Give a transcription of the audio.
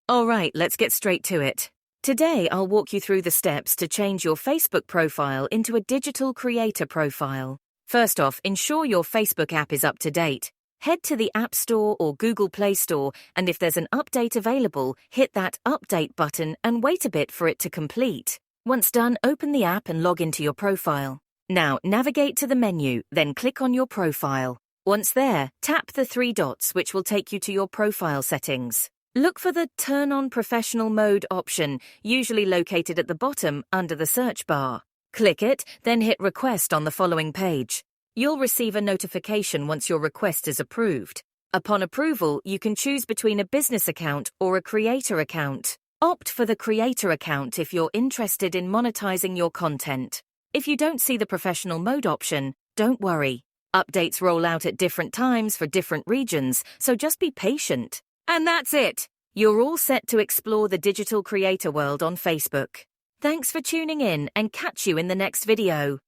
Alright, let's get straight to it. Today I'll walk you through the steps to change your Facebook profile into a digital creator profile. First off, ensure your Facebook app is up to date. Head to the App Store or Google Play Store, and if there's an update available, hit that Update button and wait a bit for it to complete. Once done, open the app and log into your profile. Now, navigate to the menu, then click on your profile. Once there, tap the three dots, which will take you to your profile settings. Look for the Turn on Professional Mode option, usually located at the bottom under the search bar. Click it, then hit Request on the following page. You'll receive a notification once your request is approved. Upon approval, you can choose between a business account or a creator account. Opt for the creator account if you're interested in monetizing your content. If you don't see the professional mode option, don't worry. Updates roll out at different times for different regions, so just be patient. And that's it! You're all set to explore the digital creator world on Facebook. Thanks for tuning in and catch you in the next video.